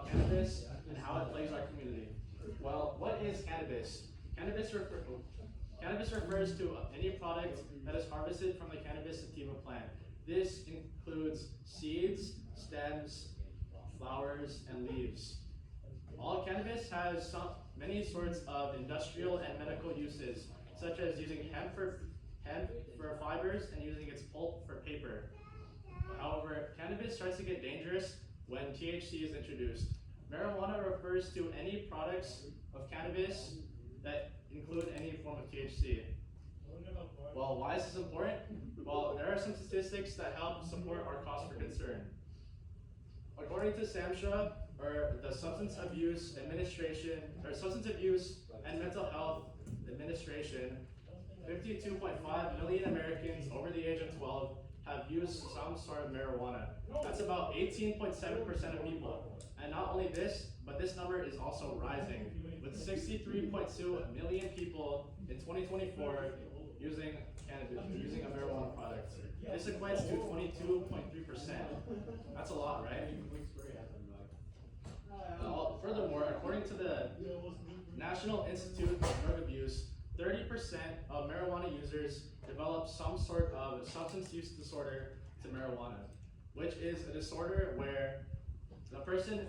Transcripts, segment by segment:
about cannabis and how it plagues our community. Well, what is cannabis? Cannabis refers to any product that is harvested from the cannabis sativa plant. This includes seeds, stems, flowers, and leaves. All cannabis has many sorts of industrial and medical uses, such as using hemp for fibers and using its pulp for paper. However, cannabis starts to get dangerous when THC is introduced. Marijuana refers to any products of cannabis that include any form of THC. Well, why is this important? Well, there are some statistics that help support our cause for concern. According to SAMHSA, or the Substance Abuse and Mental Health Administration, 52.5 million Americans over the age of 12 have used some sort of marijuana. That's about 18.7% of people. And not only this, but this number is also rising, with 63.2 million people in 2024 using cannabis, using a marijuana product. This equates to 22.3%. That's a lot, right? Furthermore, according to the National Institute of Drug Abuse, 30% of marijuana users develop some sort of substance use disorder to marijuana, which is a disorder where the person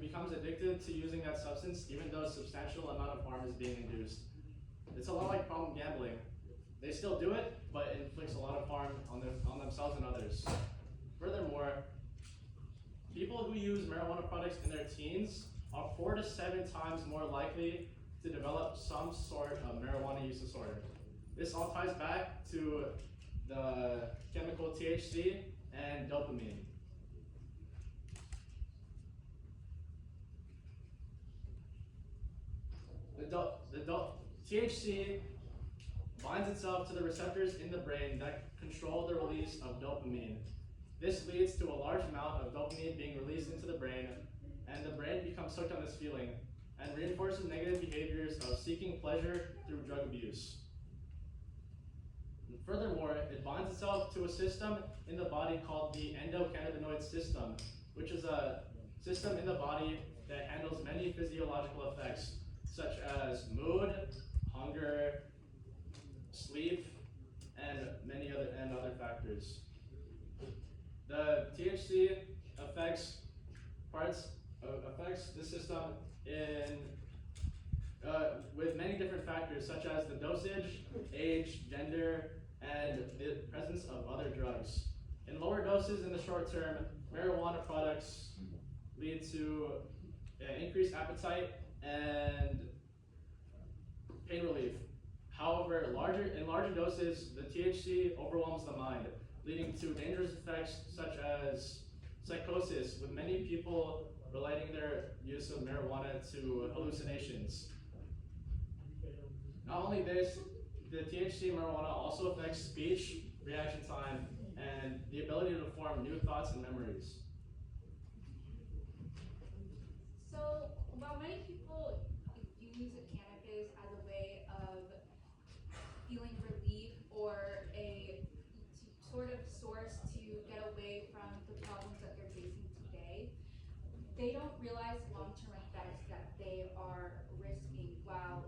becomes addicted to using that substance even though a substantial amount of harm is being induced. It's a lot like problem gambling. They still do it, but it inflicts a lot of harm on themselves and others. Furthermore, people who use marijuana products in their teens are 4 to 7 times more likely to develop some sort of marijuana use disorder. This all ties back to the chemical THC and dopamine. THC binds itself to the receptors in the brain that control the release of dopamine. This leads to a large amount of dopamine being released into the brain, and the brain becomes hooked on this feeling and reinforces negative behaviors of seeking pleasure through drug abuse. And furthermore, it binds itself to a system in the body called the endocannabinoid system, which is a system in the body that handles many physiological effects, such as mood, hunger, sleep, and many other factors. The THC affects the system with many different factors, such as the dosage, age, gender, and the presence of other drugs. In lower doses in the short term, marijuana products lead to increased appetite and pain relief. However, in larger doses, the THC overwhelms the mind, leading to dangerous effects such as psychosis, with many people relating their use of marijuana to hallucinations. Not only this, the THC in marijuana also affects speech, reaction time, and the ability to form new thoughts and memories. So, while many people use cannabis as a way of feeling relief or a sort of source to get away from the problems that they're facing today, they don't realize long-term effects that they are risking while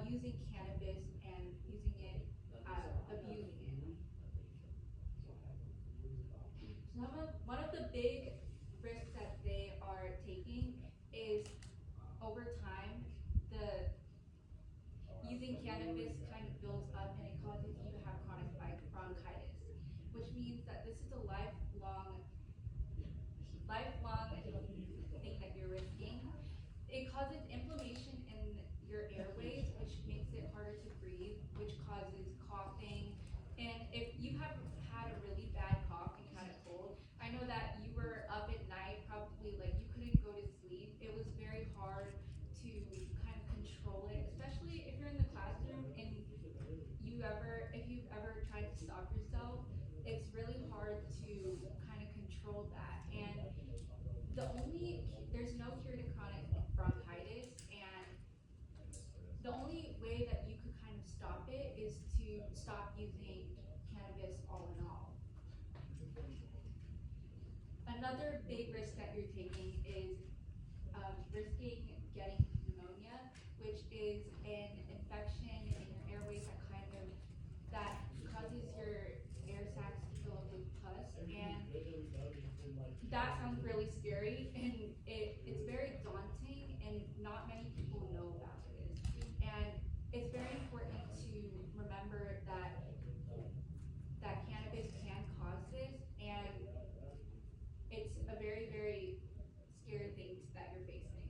using cannabis and using it, abusing it. One of the big risks that they are taking is, over time, the using cannabis kind of builds up and it causes you to have chronic bronchitis, which means that this is a lifelong thing that you're risking. It causes inflammation in your airways, which makes it harder to breathe, which causes coughing. And if you have had a really bad cough and you had a cold, I know that you were up at night, probably like you couldn't go to sleep. It was very hard to kind of control it, especially if you're in the classroom and if you've ever tried to stop yourself, it's really hard to kind of control that. And there's no cure to chronic bronchitis, and the only way that you could kind of stop it is to stop using cannabis all in all. Another big risk that that you're taking is risking getting pneumonia, which is an infection in your airways that causes your air sacs to fill up with pus, and that sounds really scary, and it's very daunting, and not many people know about this. And it's very important to remember that cannabis can cause this, and it's a very, very scary thing that you're facing.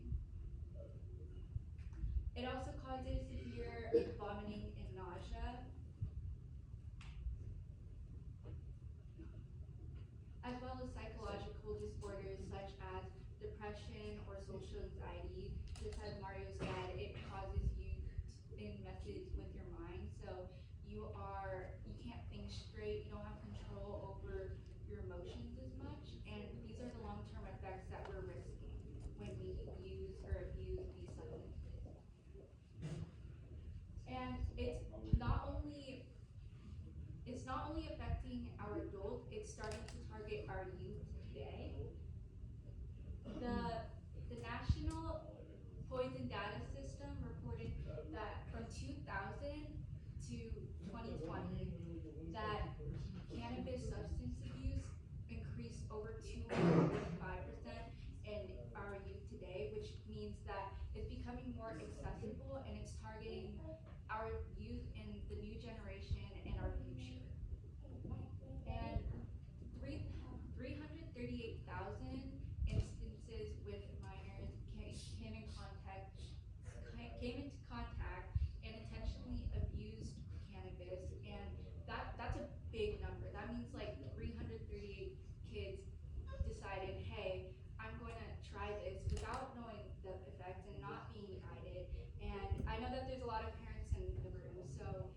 It also causes severe vomiting and nausea, as well as psychological disorders such as depression or social anxiety. Just as Mario said, it causes you and messes with your mind. So you can't think straight, you don't have control over your emotions as much, and these are the long-term effects that we're risking when we use or abuse these substances. And it's not only affecting our adults, it's starting to target our youth today. The National Poison Data System reported that from 2000 to 2020, that cannabis substance abuse increased over 245% in our youth today, which means that it's becoming more accessible and it's targeting our youth and the new generation and our future. And 338,000 instances with minors came into contact and intentionally abused cannabis, and that's a big number. That means like 338 kids decided, hey, I'm going to try this without knowing the effects and not being guided. And I know that there's a lot of parents in the room, so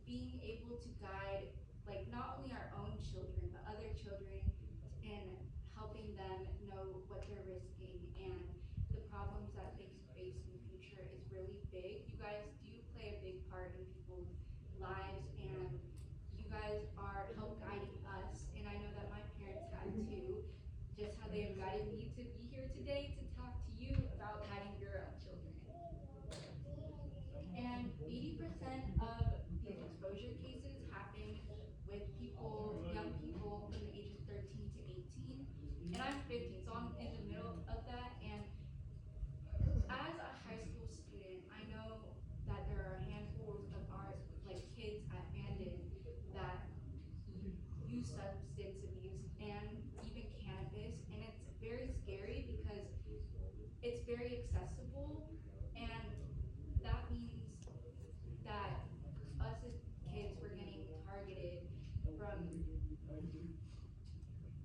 being able to guide like not only our own children but other children, and helping them know what they're risking and the problems that they can face in the future is really big. You guys do play a big part in people's lives, and you guys are help guiding us, and I know that my parents have too, just how they have guided me to be here today to talk to you about guiding your own children. And 80% of these exposure cases happen with young people from the ages 13 to 18. And I'm 15, so I'm in the middle of that. And as a high school student, I know that there are handfuls of our kids at Bandon that use substance abuse and even cannabis, and it's very scary because it's very accessible, and that means that us as kids, we're getting targeted from,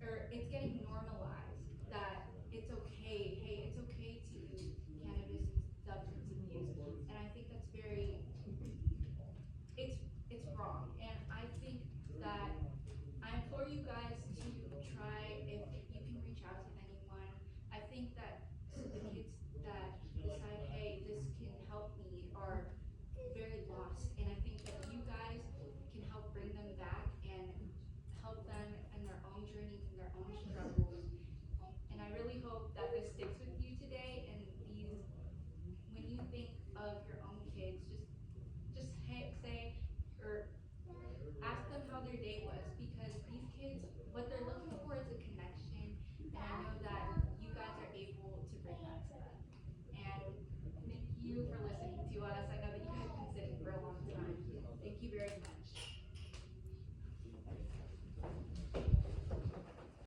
or it's getting